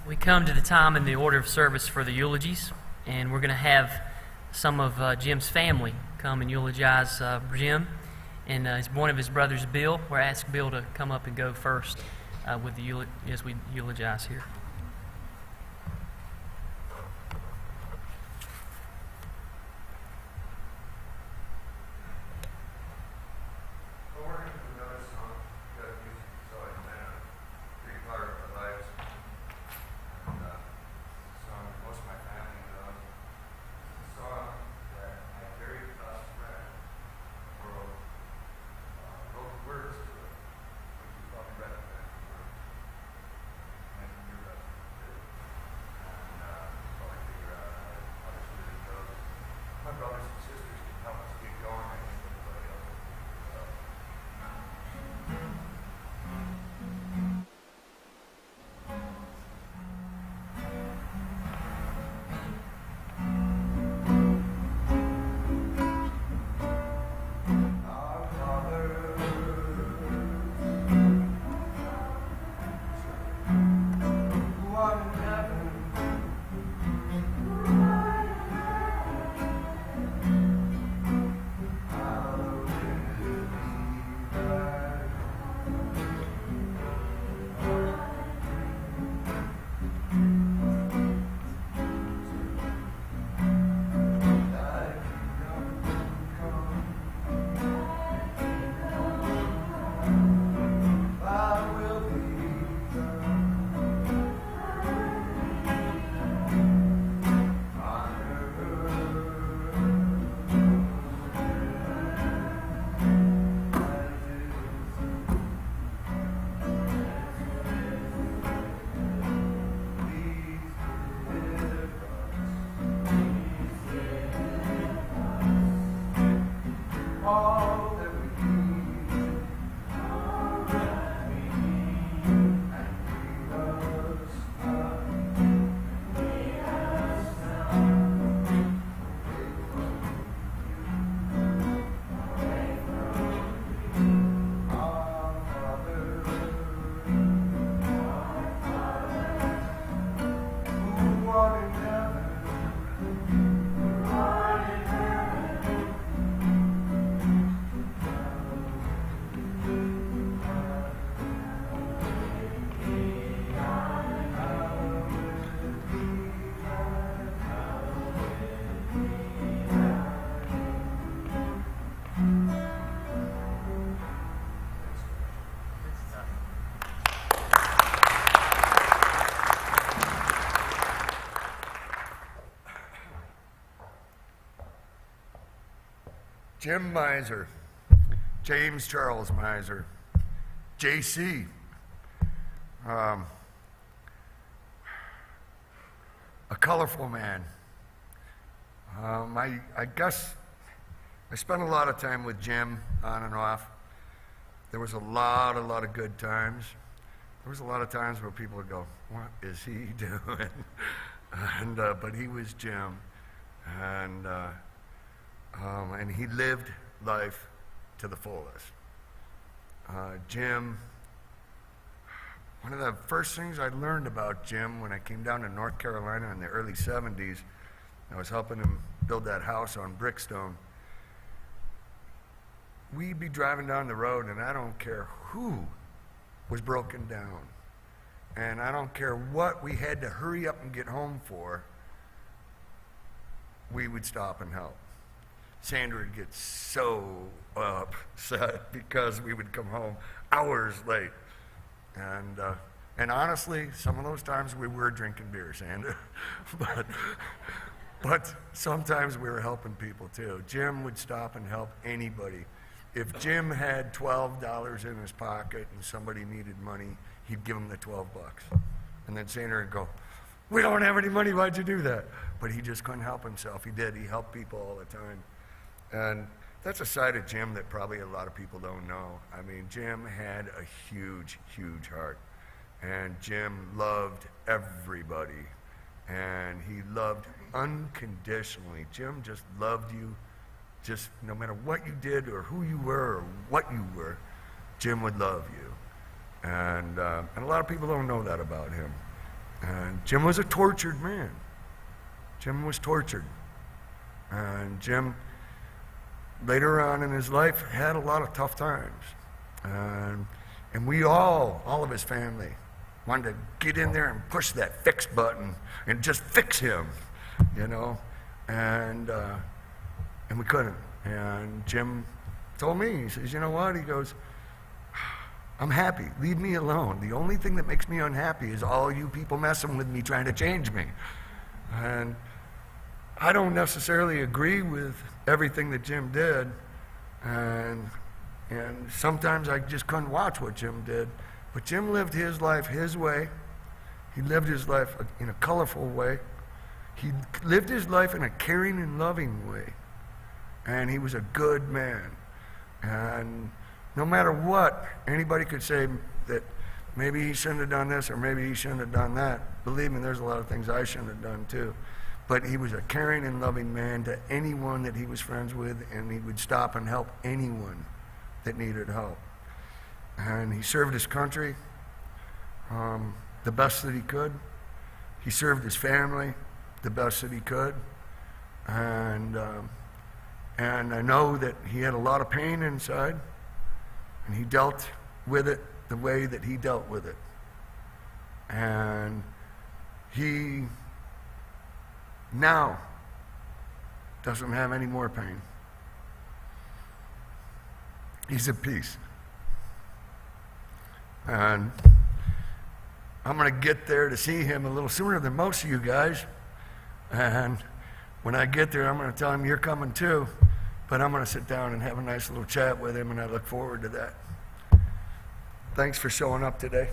We come to the time in the order of service for the eulogies, and we're going to have some of Jim's family come and eulogize Jim and one of his brothers, Bill. We're asked Bill to come up and go first with the as we eulogize here. Jim Miser, James Charles Miser, JC, a colorful man. I guess I spent a lot of time with Jim on and off. There was a lot of good times. There was a lot of times where people would go, "What is he doing?" But he was Jim, and he lived life to the fullest. Jim, one of the first things I learned about Jim when I came down to North Carolina in the early 70s, I was helping him build that house on Brickstone. We'd be driving down the road, and I don't care who was broken down, and I don't care what we had to hurry up and get home for, we would stop and help. Sandra would get so upset because we would come home hours late. And honestly, some of those times we were drinking beer, Sandra. but sometimes we were helping people too. Jim would stop and help anybody. If Jim had $12 in his pocket and somebody needed money, he'd give them the $12. And then Sandra would go, "We don't have any money, why'd you do that?" But he just couldn't help himself. He did. He helped people all the time. And that's a side of Jim that probably a lot of people don't know. I mean, Jim had a huge heart. And Jim loved everybody. And he loved unconditionally. Jim just loved you, just no matter what you did or who you were or what you were, Jim would love you. And a lot of people don't know that about him. And Jim was a tortured man. Jim was tortured. And Jim, later on in his life, had a lot of tough times. And we all of his family, wanted to get in there and push that fix button and just fix him, you know. And we couldn't. And Jim told me, he says, you know what? He goes, I'm happy. Leave me alone. The only thing that makes me unhappy is all you people messing with me, trying to change me. And I don't necessarily agree with everything that Jim did. And sometimes I just couldn't watch what Jim did. But Jim lived his life his way. He lived his life in a colorful way. He lived his life in a caring and loving way. And he was a good man. And no matter what, anybody could say that maybe he shouldn't have done this or maybe he shouldn't have done that. Believe me, there's a lot of things I shouldn't have done too. But he was a caring and loving man to anyone that he was friends with, and he would stop and help anyone that needed help. And he served his country the best that he could. He served his family the best that he could. And I know that he had a lot of pain inside, and he dealt with it the way that he dealt with it. And he now doesn't have any more pain. He's at peace. And I'm going to get there to see him a little sooner than most of you guys. And when I get there, I'm going to tell him you're coming too. But I'm going to sit down and have a nice little chat with him, and I look forward to that. Thanks for showing up today.